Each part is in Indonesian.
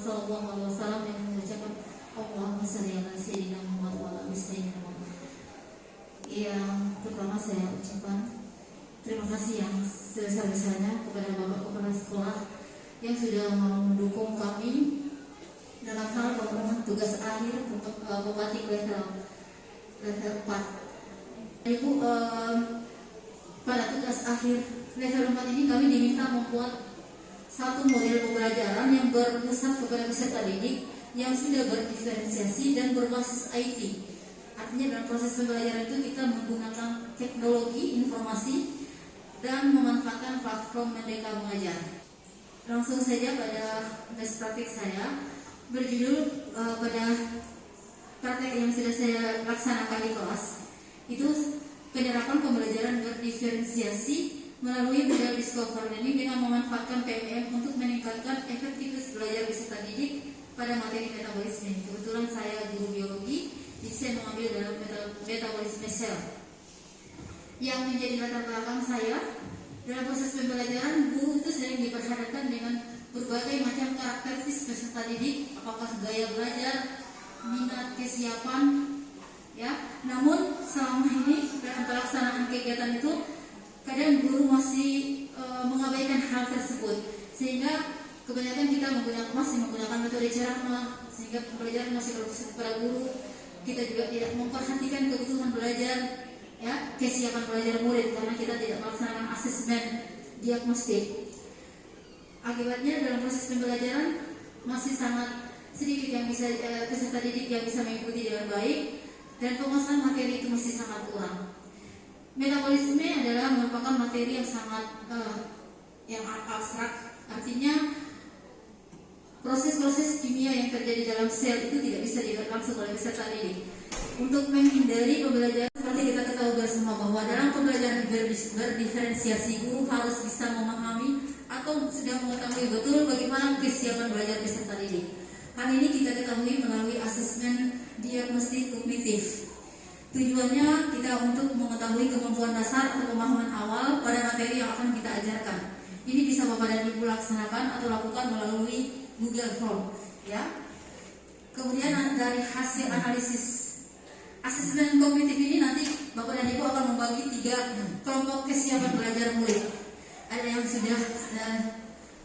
Sallallahu Alaihi Wasallam yang mengucapkan Allahumma shalli ala sayyidina Muhammad wa ala ali sayyidina Muhammad. Yang pertama saya ucapkan terima kasih yang sebesar-besarnya kepada Bapak Kepala Sekolah yang sudah mau mendukung kami dalam hal pemenuhan tugas akhir untuk pembatik level 4. Ibu, pada tugas akhir level 4 ini kami diminta membuat satu model pembelajaran yang berpusat kepada peserta didik yang sudah berdiferensiasi dan berbasis IT. Artinya dalam proses pembelajaran itu kita menggunakan teknologi informasi dan memanfaatkan platform Merdeka Mengajar. Langsung saja pada tes praktik saya berjudul pada praktek yang sudah saya laksanakan di kelas itu penerapan pembelajaran berdiferensiasi melalui model discover learning dengan memanfaatkan PMM untuk meningkatkan efektivitas belajar peserta didik pada materi metabolisme. Kebetulan saya guru biologi, jadi saya mengambil dalam metabolisme sel. Yang menjadi latar belakang saya dalam proses pembelajaran, guru itu sering diperhadapkan dengan berbagai macam karakteristik peserta didik, apakah gaya belajar, minat, kesiapan, ya. Namun selama ini dalam pelaksanaan kegiatan itu kadang guru masih mengabaikan hal tersebut, sehingga kebanyakan kita masih menggunakan metode ceramah, sehingga pembelajaran masih berfokus kepada guru. Kita juga tidak memperhatikan kebutuhan belajar, ya, kesiapan belajar murid, karena kita tidak melaksanakan asesmen diagnostik. Akibatnya dalam proses pembelajaran masih sangat sedikit yang bisa peserta didik yang bisa mengikuti dengan baik, dan penguasaan materi itu masih sangat kurang. Metabolisme adalah merupakan materi yang sangat yang abstrak, artinya proses-proses kimia yang terjadi dalam sel itu tidak bisa dilihat langsung oleh peserta didik. Untuk menghindari pembelajaran seperti kita ketahui bersama bahwa dalam pembelajaran berdiferensiasi guru harus bisa memahami atau sudah mengetahui betul bagaimana kesiapan belajar peserta didik. Hal ini kita ketahui melalui asesmen diagnostik kognitif. Tujuannya kita untuk mengetahui kemampuan dasar atau pemahaman awal pada materi yang akan kita ajarkan. Ini bisa Bapak dan Ibu laksanakan atau lakukan melalui Google Form, ya. Kemudian dari hasil analisis asesmen kognitif ini nanti Bapak dan Ibu akan membagi 3 kelompok kesiapan belajar murid. Ada yang sudah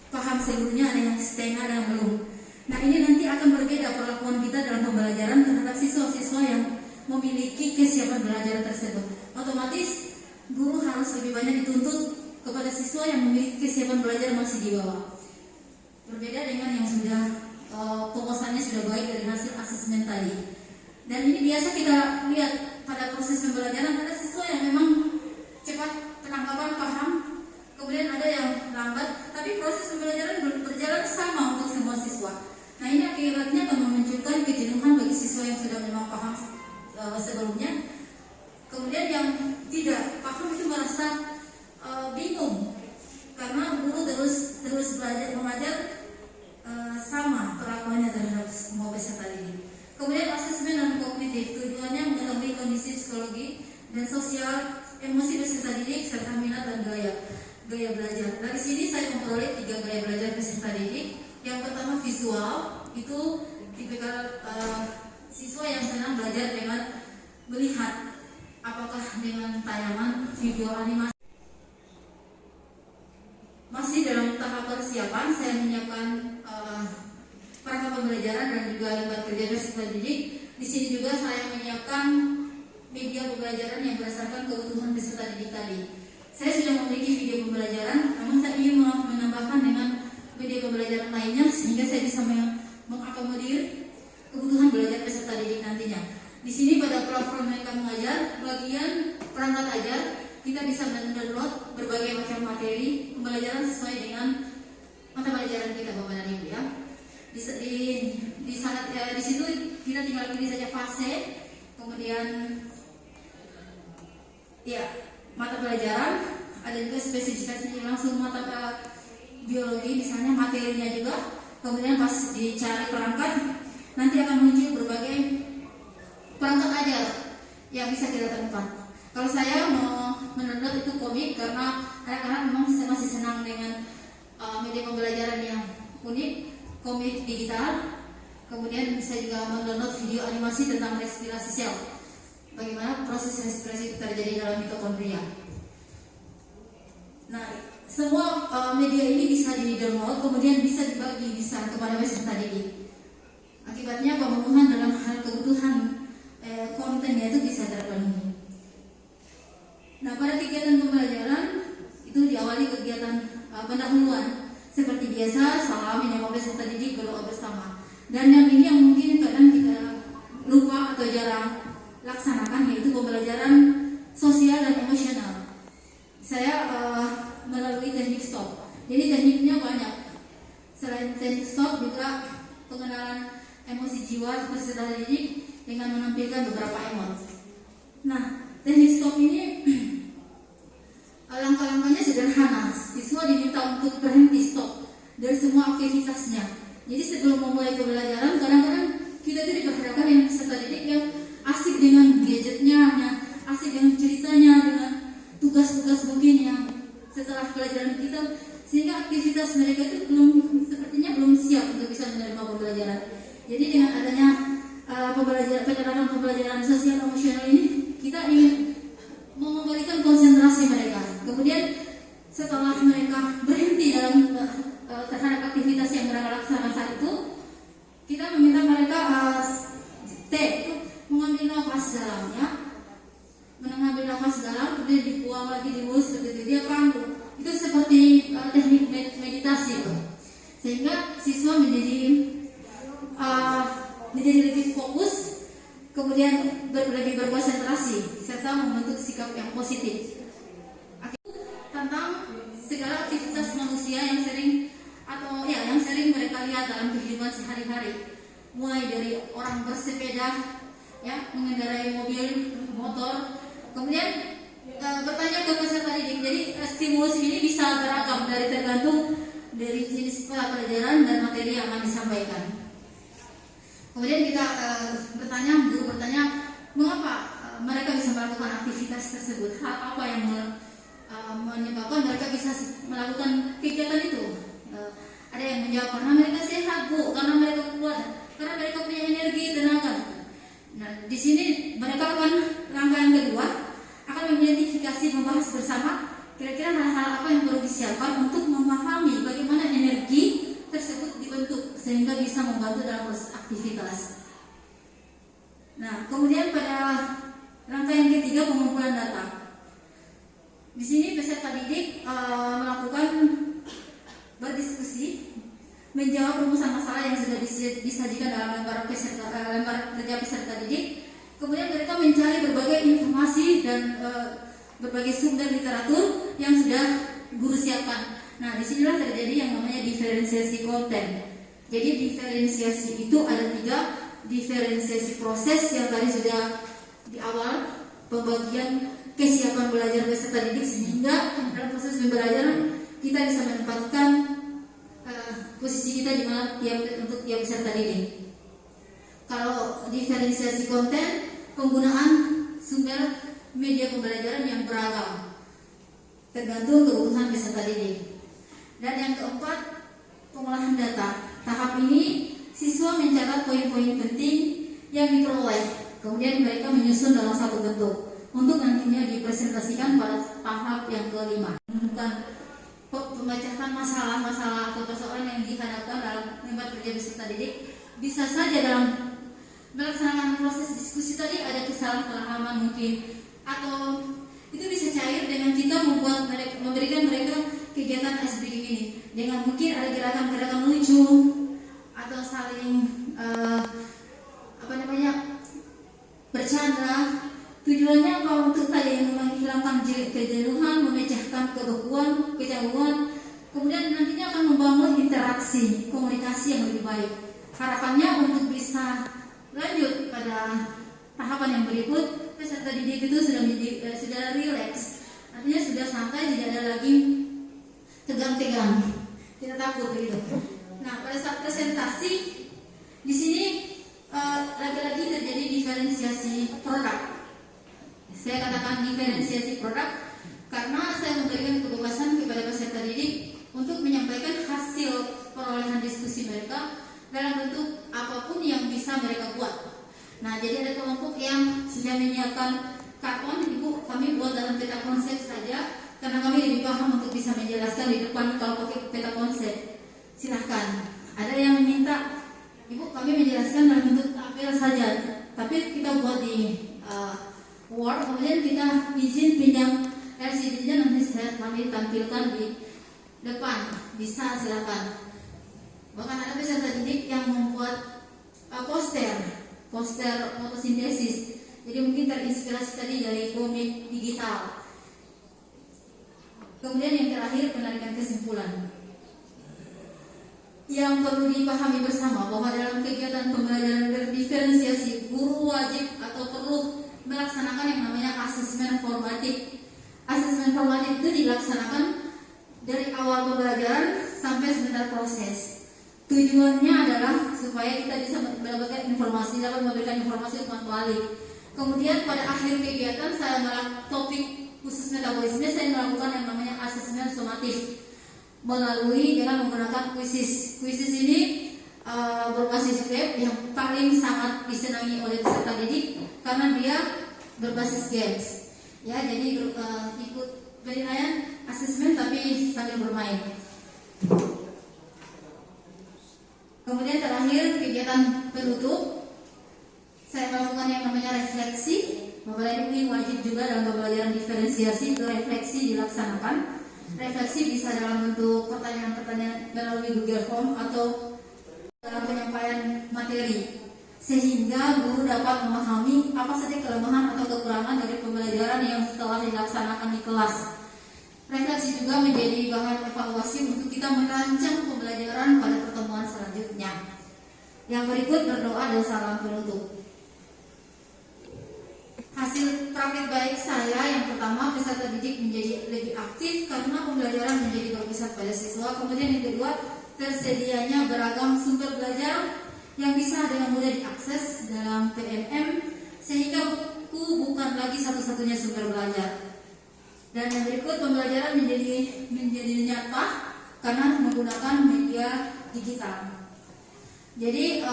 paham seluruhnya, ada yang setengah, ada yang belum. Nah, ini nanti akan berbeda perlakuan kita dalam pembelajaran terhadap siswa-siswa yang memiliki kesiapan belajar tersebut. Otomatis guru harus lebih banyak dituntut kepada siswa yang memiliki kesiapan belajar masih di bawah. Berbeda dengan yang sudah penguasaannya sudah baik dari hasil asesmen tadi. Dan ini biasa kita lihat pada proses pembelajaran, ada siswa yang memang cepat penangkapan paham, kemudian ada yang lambat, tapi proses pembelajaran berjalan sama untuk semua siswa. Nah, ini akibatnya akan memunculkan kejenuhan bagi siswa yang sudah memang paham sebelumnya. Kemudian yang tidak paham itu merasa bingung karena guru terus belajar mengajar sama perlakuannya terhadap semua peserta didik. Kemudian asesmen dan kognitif tujuannya mengetahui kondisi psikologi dan sosial, emosi peserta didik serta minat dan gaya belajar. Dari sini saya memperoleh 3 gaya belajar peserta didik. Yang pertama visual, itu tipikal siswa yang senang belajar dengan melihat, apakah dengan tayangan video animasi. Masih dalam tahap persiapan, saya menyiapkan perangkat pembelajaran dan juga lembar kerja peserta didik. Di sini juga saya menyiapkan media pembelajaran yang berdasarkan kebutuhan peserta didik tadi. Saya sudah memiliki video pembelajaran, namun saya ingin menambahkan dengan media pembelajaran lainnya sehingga saya bisa mengakomodir kebutuhan belajar peserta didik nantinya. Di sini pada platform Merdeka Mengajar, bagian perangkat ajar, kita bisa mendownload berbagai macam materi pembelajaran sesuai dengan mata pelajaran kita, Bapak dan Ibu, ya. Di situ kita tinggal pilih saja fase, kemudian ya mata pelajaran, ada juga spesifikasi langsung mata biologi misalnya materinya juga. Kemudian pas dicari perangkat, nanti akan muncul berbagai perangkat ajar yang bisa kita temukan. Kalau saya mau mendownload itu komik karena anak-anak memang masih senang dengan media pembelajaran yang unik. komik digital, kemudian bisa juga mendownload video animasi tentang respirasi sel, bagaimana proses respirasi itu terjadi dalam mitokondria. Nah, semua media ini bisa di-download, kemudian bisa dibagi bisa kepada peserta didik. Akibatnya pemenuhan dalam hal kebutuhan kontennya itu bisa terpenuhi. Nah, pada kegiatan pembelajaran itu diawali kegiatan pendahuluan seperti biasa, salam menyapa peserta didik, berdoa bersama. Dan yang ini yang mungkin kadang kita lupa atau jarang laksanakan, yaitu pembelajaran sosial dan emosional. Saya melalui teknik stop. Jadi tekniknya banyak. Selain teknik stop juga pengenalan emosi jiwa peserta didik dengan menampilkan beberapa emot. Nah, teknik stop ini langkah-langkahnya sederhana. Siswa diminta untuk berhenti stop dari semua aktivitasnya. Jadi sebelum memulai pembelajaran, kadang-kadang kita itu diperhadapkan dengan peserta didik yang asik dengan gadgetnya, asik dengan ceritanya, dengan tugas-tugas mungkin yang setelah pelajaran kita, sehingga aktivitas mereka itu sepertinya belum siap untuk bisa menerima pembelajaran. Jadi dengan adanya penerapan pembelajaran sosial emosional ini, kita ingin mengembalikan konsentrasi mereka. Kemudian setelah mereka berhenti dalam terhadap aktivitas yang mereka laksanakan saat itu, kita meminta mereka mengambil nafas dalam, ya, mengambil nafas dalam, kemudian dibuang lagi di mulut seperti itu. Dia panggul. Itu seperti teknik meditasi, sehingga siswa menjadi lebih fokus, kemudian lebih berkonsentrasi serta membentuk sikap yang positif. Tentang segala aktivitas manusia yang sering mereka lihat dalam kehidupan sehari-hari, mulai dari orang bersepeda, ya, mengendarai mobil, motor, kemudian bertanya ke peserta didik. Jadi stimulus ini bisa beragam tergantung dari jenis pelajaran dan materi yang akan disampaikan. Kemudian kita guru bertanya mengapa mereka bisa melakukan aktivitas tersebut, hal apa yang menyebabkan mereka bisa melakukan kegiatan itu. Ada yang menjawab karena mereka sehat, Bu, karena mereka kuat, karena mereka punya energi, tenaga. Nah, di sini mereka akan langkah yang kedua akan mengidentifikasi, membahas bersama kira-kira hal-hal apa yang perlu disiapkan untuk memahami bagaimana energi tersebut dibentuk sehingga bisa membantu dalam proses aktivitas. Nah, kemudian pada langkah yang ketiga, pengumpulan data. Di sini peserta didik melakukan berdiskusi, menjawab rumusan masalah yang sudah disajikan dalam lembar kerja peserta didik. Kemudian mereka mencari berbagai informasi dan berbagai sumber literatur yang sudah guru siapkan. Nah, disinilah terjadi yang namanya diferensiasi konten. Jadi diferensiasi itu ada 3, diferensiasi proses yang tadi sudah di awal, pembagian kesiapan belajar peserta didik sehingga dalam proses pembelajaran kita bisa menempatkan posisi kita di mana untuk tiap peserta didik. Kalau diferensiasi konten, penggunaan sumber media pembelajaran yang beragam tergantung kebutuhan peserta didik. Dan yang keempat, pengolahan data. Tahap ini siswa mencatat poin-poin penting yang diperoleh, kemudian mereka menyusun dalam satu bentuk untuk nantinya dipresentasikan pada tahap yang kelima. Bukan pembacakan masalah-masalah atau persoalan yang dihadapkan dalam lembar kerja peserta didik. Bisa saja dalam melaksanakan proses diskusi tadi ada kesalahpahaman mungkin, atau itu bisa cair dengan kita memberikan mereka kegiatan ice breaking ini dengan mungkin ada gerakan-gerakan lucu atau saling bercanda. Tujuannya apa? Untuk tadi menghilangkan kejenuhan, memecahkan kebekuan, kecanggungan, kemudian nantinya akan membangun interaksi, komunikasi yang lebih baik. Harapannya untuk bisa lanjut pada tahapan yang berikut, peserta didik itu sudah rileks, artinya sudah santai, tidak ada lagi tegang-tegang, tidak takut begitu. Nah, pada saat presentasi di sini lagi-lagi terjadi diferensiasi produk. Saya katakan diferensiasi produk karena saya memberikan kebebasan kepada peserta didik untuk menyampaikan hasil perolehan diskusi mereka dalam bentuk apapun yang bisa mereka buat. Nah, jadi ada kelompok yang sudah menyiapkan karton, Ibu, kami buat dalam peta konsep saja, karena kami lebih paham untuk bisa menjelaskan di depan kalau pakai peta konsep. Silahkan. Ada yang meminta, Ibu, kami menjelaskan dalam bentuk tabel saja, tapi kita buat di Word, kemudian kita izin pinjam LCD-nya, nanti kami tampilkan di depan. Bisa, silakan. Bahkan ada peserta didik yang membuat poster fotosintesis. Jadi mungkin terinspirasi tadi dari komik digital. Kemudian yang terakhir, penarikan kesimpulan. Yang perlu dipahami bersama bahwa dalam kegiatan pembelajaran berdiferensiasi, guru wajib atau perlu melaksanakan yang namanya asesmen formatif. Asesmen formatif itu dilaksanakan dari awal pembelajaran sampai sebentar proses. Tujuannya adalah supaya kita bisa mendapatkan informasi, dapat memberikan informasi umpan balik. Kemudian pada akhir kegiatan saya melakukan topik khusus metabolisme, saya melakukan yang namanya asesmen somatif melalui dengan menggunakan kuisis. Kuisis ini berbasis web yang paling sangat disenangi oleh peserta didik karena dia berbasis games. Ya, jadi ikut penilaian asesmen tapi sambil bermain. Kemudian terakhir, kegiatan penutup, saya melakukan yang namanya refleksi. Bapak Ibu wajib juga dalam pembelajaran diferensiasi itu refleksi dilaksanakan. Refleksi bisa dalam bentuk pertanyaan-pertanyaan melalui Google Form atau dalam penyampaian materi, sehingga guru dapat memahami apa saja kelemahan atau kekurangan dari pembelajaran yang telah dilaksanakan di kelas. Refleksi juga menjadi bahan evaluasi untuk kita merancang pembelajaran pada pertemuan selanjutnya. Yang berikut berdoa dan salam penutup. Hasil praktik baik saya yang pertama, peserta didik menjadi lebih aktif karena pembelajaran menjadi berpusat pada siswa. Kemudian yang kedua, tersedianya beragam sumber belajar yang bisa dengan mudah diakses dalam PMM, sehingga buku bukan lagi satu-satunya sumber belajar. Dan yang berikut, pembelajaran menjadi nyata karena menggunakan media digital. Jadi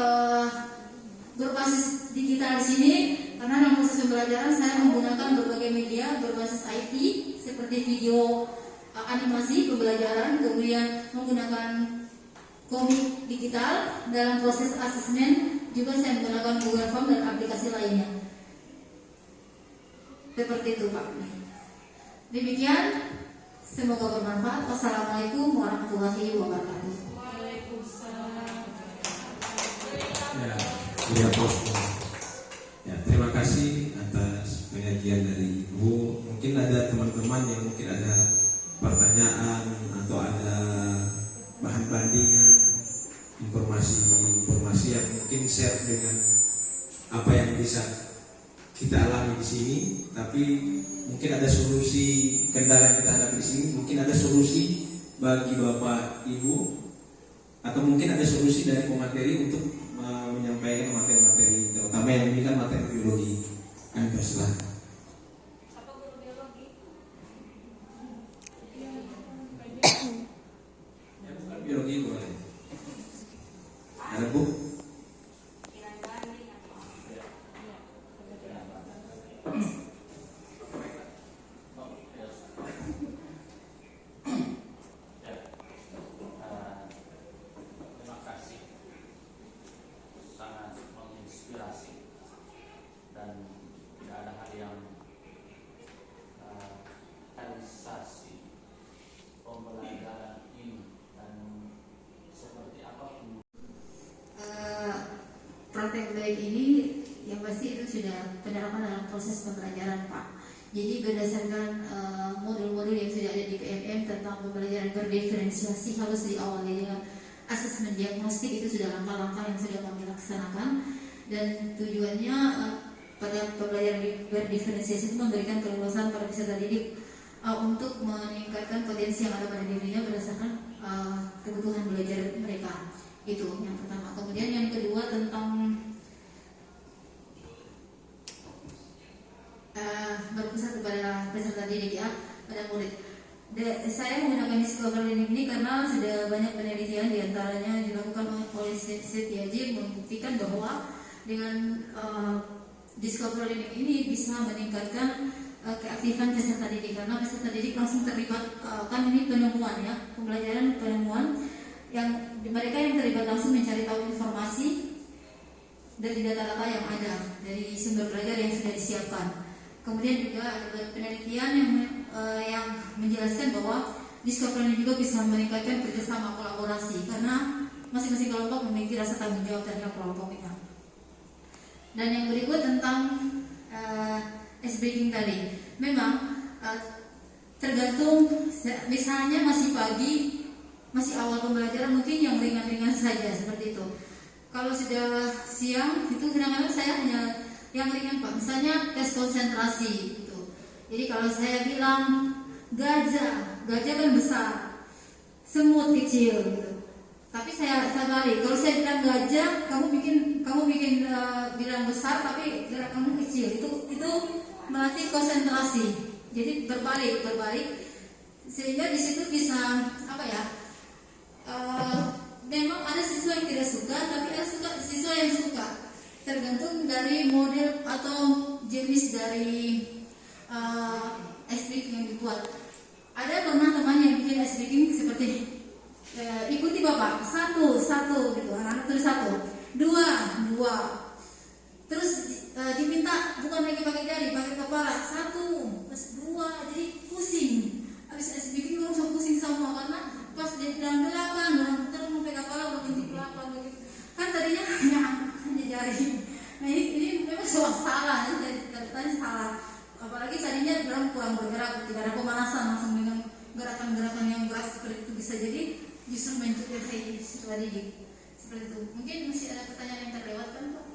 berbasis digital di sini karena dalam proses pembelajaran saya menggunakan berbagai media berbasis IT seperti video, animasi pembelajaran, kemudian menggunakan komik digital. Dalam proses asesmen juga saya menggunakan Google Form dan aplikasi lainnya. Seperti itu, Pak. Demikian, semoga bermanfaat. Wassalamualaikum warahmatullahi wabarakatuh. Ya, ya, terima kasih atas penyajian dari Ibu. Mungkin ada teman-teman yang mungkin ada pertanyaan atau ada bahan bandingan, informasi yang mungkin share dengan apa yang bisa kita alami di sini, tapi mungkin ada solusi kendala yang kita hadapi di sini, mungkin ada solusi bagi Bapak Ibu, atau mungkin ada solusi dari pemateri untuk menyampaikan materi-materi, terutama yang ini kan materi biologi. Kami persilahkan. Apa guru biologi? Ya, bukan biologi boleh. Ada Bu? Praktek baik ini yang pasti itu sudah penerapan dalam proses pembelajaran, Pak. Jadi berdasarkan modul-modul yang sudah ada di PMM tentang pembelajaran berdiferensiasi harus diawali dengan asesmen diagnostik, itu sudah langkah-langkah yang sudah kami laksanakan, dan tujuannya pada pembelajaran berdiferensiasi itu memberikan keleluasan pada peserta didik untuk meningkatkan potensi yang ada pada dirinya berdasarkan kebutuhan belajar mereka. Itu yang pertama. Kemudian yang kedua tentang berpusat kepada peserta didik, ya, pada murid. Saya menggunakan discover learning ini karena sudah banyak penelitian diantaranya dilakukan oleh Setiaji membuktikan bahwa dengan discover learning ini bisa meningkatkan keaktifan peserta didik, karena peserta didik langsung terlibat, kan ini penemuan ya, pembelajaran penemuan yang mereka yang terlibat langsung mencari tahu informasi dari data-data yang ada dari sumber belajar yang sudah disiapkan. Kemudian juga ada penelitian yang menjelaskan bahwa discover learning juga bisa meningkatkan kerjasama kolaborasi karena masing-masing kelompok memiliki rasa tanggung jawab terhadap kelompoknya. Dan yang berikut tentang ice breaking tadi, memang tergantung, misalnya masih pagi, masih awal pembelajaran, mungkin yang ringan-ringan saja seperti itu. Kalau sudah siang itu kadang-kadang saya hanya yang ringan Pak, misalnya tes konsentrasi gitu. Jadi kalau saya bilang gajah kan besar, semut kecil gitu. Tapi saya balik, kalau saya bilang gajah, kamu bikin bilang besar tapi gerak kamu kecil. Itu melatih konsentrasi. Jadi berbalik, sehingga di situ bisa apa ya? Memang ada siswa yang tidak suka, tapi ada siswa yang suka. Tergantung dari model atau jenis dari ice breaking yang dibuat. Ada pernah teman yang bikin ice breaking seperti ikuti bapak, satu gitu, anak-anak tulis 1, 2, terus diminta bukan lagi pakai jari, pakai kepala, 1, terus 2, jadi pusing. Habis ice breaking langsung pusing semua karena pas dia bilang 8, orang terus mau pakai kepala berhenti 8 gitu. Kan tadinya hanya jari. Nah ini memang salah, tadi salah. Apalagi tadinya orang kurang bergerak, tidak ada pemanasan, langsung dengan gerakan-gerakan yang berat seperti itu bisa jadi justru mencederai siswa didik seperti itu. Mungkin masih ada pertanyaan yang terlewatkan Pak?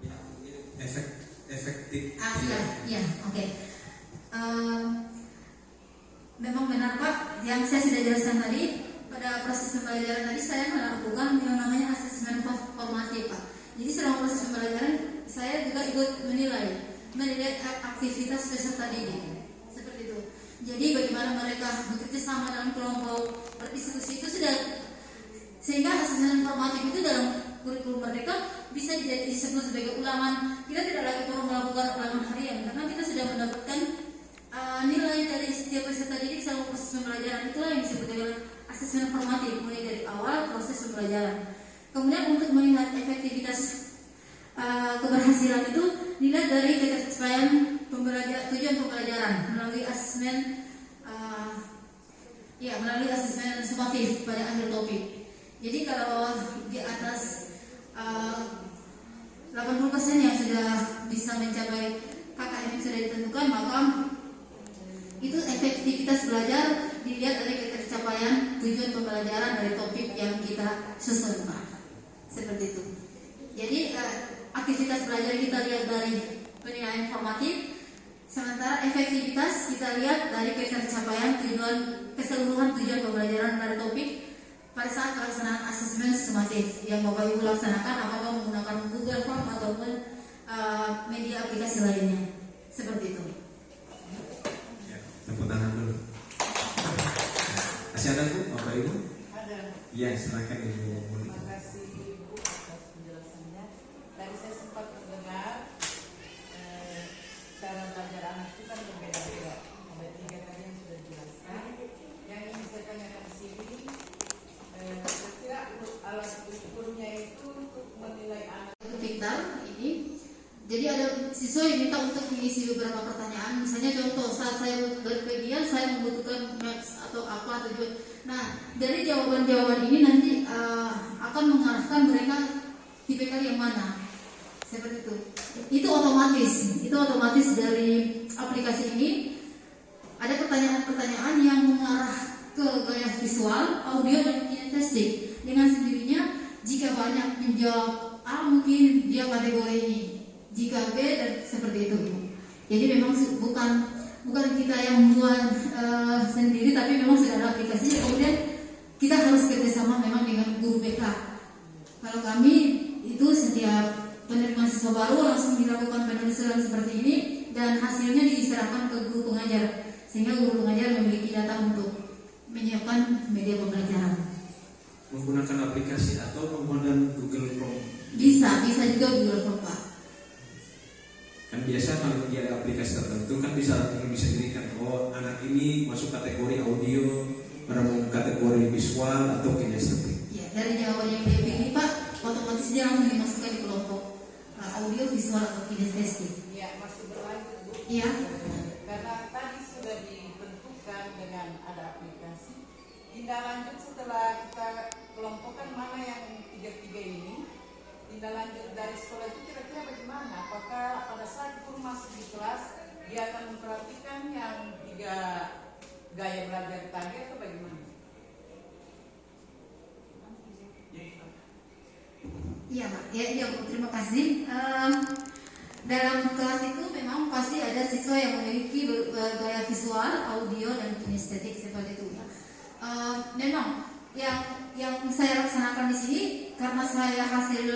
Ya, efektif. Iya, oke. Memang benar Pak, yang saya sudah jelaskan tadi. Pada proses pembelajaran tadi saya melakukan yang namanya asesmen formatif Pak. Jadi selama proses pembelajaran saya juga ikut menilai aktivitas peserta didik seperti itu. Jadi bagaimana mereka bekerja sama dalam kelompok, berdiskusi itu sudah, sehingga asesmen formatif itu dalam kurikulum mereka bisa disebut sebagai ulangan. Kita tidak lagi perlu melakukan ulangan harian karena kita sudah mendapatkan nilai dari setiap peserta didik selama proses pembelajaran. Itulah yang disebut dengan asesmen formatif mulai dari awal proses pembelajaran. Kemudian untuk melihat efektivitas keberhasilan itu dilihat dari ketercapaian tujuan pembelajaran melalui asesmen melalui asesmen sumatif pada akhir topik. Jadi kalau di atas 80% yang sudah bisa mencapai KKM yang sudah ditentukan, maka itu efektivitas belajar dilihat dari ketercapaian tujuan pembelajaran dari topik yang kita susun Pak. Seperti itu. Jadi aktivitas belajar kita lihat dari penilaian formatif, sementara efektivitas kita lihat dari ketercapaian keseluruhan tujuan pembelajaran dari topik pada saat pelaksanaan asesmen sumatif yang Bapak Ibu laksanakan, apakah menggunakan Google Form ataupun media aplikasi lainnya. Seperti itu. Ya, tepuk tangan dulu. Masih ada Bu, Bapak Ibu? Ada. Ya, silakan Ibu. Terima kasih Ibu atas penjelasannya. Tadi saya sempat mendengar cara belajar anak itu kan berbeda-beda. Ada 3 tadi yang sudah dijelaskan. Yang ingin saya tanyakan di sini, kira-kira alat ukurnya itu untuk menilai anak. Untuk pintar ini, jadi ada siswa yang minta untuk mengisi beberapa pertanyaan. Misalnya contoh, saat saya berpergian saya membutuhkan maps atau apa tujuan. Nah, dari jawaban-jawaban ini nanti akan mengarahkan mereka tipikal yang mana. Seperti itu. Itu otomatis dari aplikasi ini ada pertanyaan-pertanyaan yang mengarah ke gaya visual, audio dan kinestetik. Dengan sendirinya jika banyak menjawab A mungkin dia kategori ini, jika B dan seperti itu. Jadi memang bukan kita yang membuat sendiri, tapi memang sudah ada aplikasinya. Kemudian kita harus kerjasama memang dengan guru BK. Kalau kami itu setiap penerimaan siswa baru langsung dilakukan penelusuran seperti ini dan hasilnya diserahkan ke guru pengajar sehingga guru pengajar memiliki data untuk menyiapkan media pembelajaran. Menggunakan aplikasi atau menggunakan Google Chrome? Bisa juga Google Form, Pak. Kan biasa kalau dia ada aplikasi tertentu kan bisa dirikan, oh anak ini masuk kategori audio, pada kategori visual atau kinestetik. Ya, dari jawaban yang dia pilih, Pak, otomatis dia langsung dimasukkan di kelompok audio, visual atau kinestetik. Ya, masih berlanjut, Bu. Iya. Karena tadi sudah ditentukan dengan ada aplikasi. Tindak lanjut setelah kita kelompokkan mana yang tiga-tiga ini, tindak lanjut dari sekolah itu kira-kira bagaimana? Apakah pada saat guru masuk di kelas dia akan memperhatikan yang 3 gaya belajar tadi atau bagaimana? Iya, Pak. Ya, Bu, terima kasih. Dalam kelas itu memang pasti ada siswa yang memiliki gaya visual, audio, dan kinestetik seperti itu ya. Memang yang saya laksanakan di sini karena saya hasil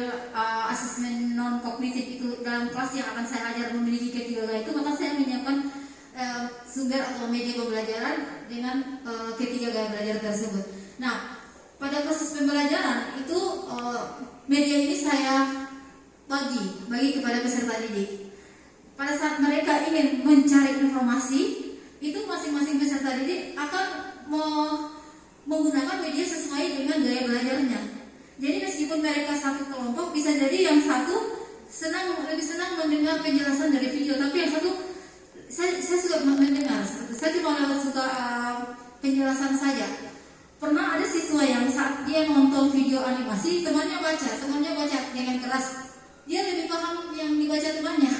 asesmen non kognitif itu dalam kelas yang akan saya ajar memiliki ketiga gaya itu, maka saya menyiapkan sumber atau media pembelajaran dengan ketiga gaya belajar tersebut. Nah, pada proses pembelajaran itu media ini saya bagi kepada peserta didik. Pada saat mereka ingin mencari informasi, itu masing-masing peserta didik akan menggunakan media sesuai dengan gaya belajarnya. Jadi meskipun mereka satu kelompok, bisa jadi yang satu lebih senang mendengar penjelasan dari video, tapi yang satu saya suka mendengar. Saya cuma suka penjelasan saja. Pernah ada siswa yang saat dia nonton video animasi, temannya baca dengan keras. Dia lebih paham yang dibaca temannya.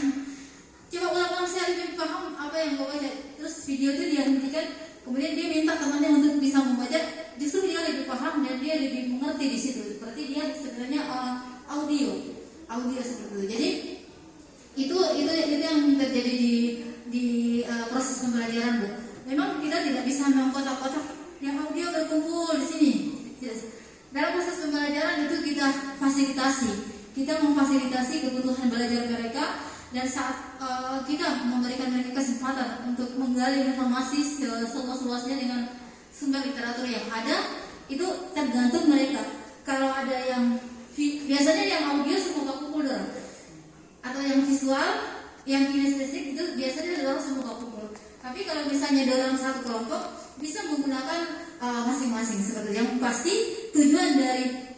Coba ulang-ulang, saya lebih paham apa yang gue baca. Terus video itu dihentikan, kemudian dia minta temannya untuk bisa membaca. Justru dia lebih paham dan dia lebih mengerti di situ. Berarti dia sebenarnya audio seperti itu. Jadi itu yang terjadi di proses pembelajaran, Bu. Memang kita tidak bisa mengkotak-kotak yang audio berkumpul di sini. Dalam proses pembelajaran itu kita fasilitasi. Kita memfasilitasi kebutuhan belajar mereka, dan saat kita memberikan mereka kesempatan untuk menggali informasi seluas-luasnya dengan sumber literatur yang ada, itu tergantung mereka. Kalau ada yang biasanya yang audio semua kumpul dorong, atau yang visual, yang kinestetik itu biasanya dorong semua kumpul. Tapi kalau misalnya dalam satu kelompok bisa menggunakan masing-masing seperti yang pasti tujuan dari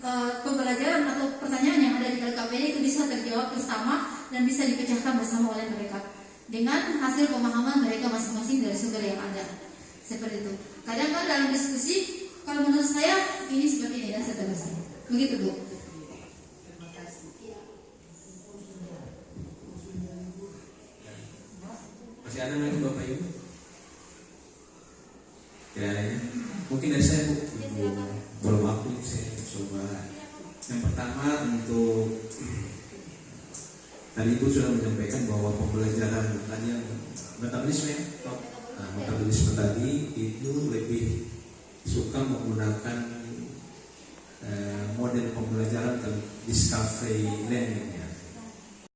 pembelajaran atau pertanyaan yang ada di LKPD itu bisa terjawab bersama dan bisa dipecahkan bersama oleh mereka dengan hasil pemahaman mereka masing-masing dari sumber yang ada. Seperti itu. Kadang kan dalam diskusi, kalau menurut saya ini seperti ini dan seterusnya. Begitu, Bu. Terima kasih. Masih ada lagi Bapak Ibu? Tidak ada ya? Mungkin dari saya, Bu. Belum waktu saya coba. Yang pertama untuk tadi Ibu sudah menyampaikan bahwa pembelajaran tadi yang metabolisme tadi itu lebih suka menggunakan model pembelajaran ke discovery learning.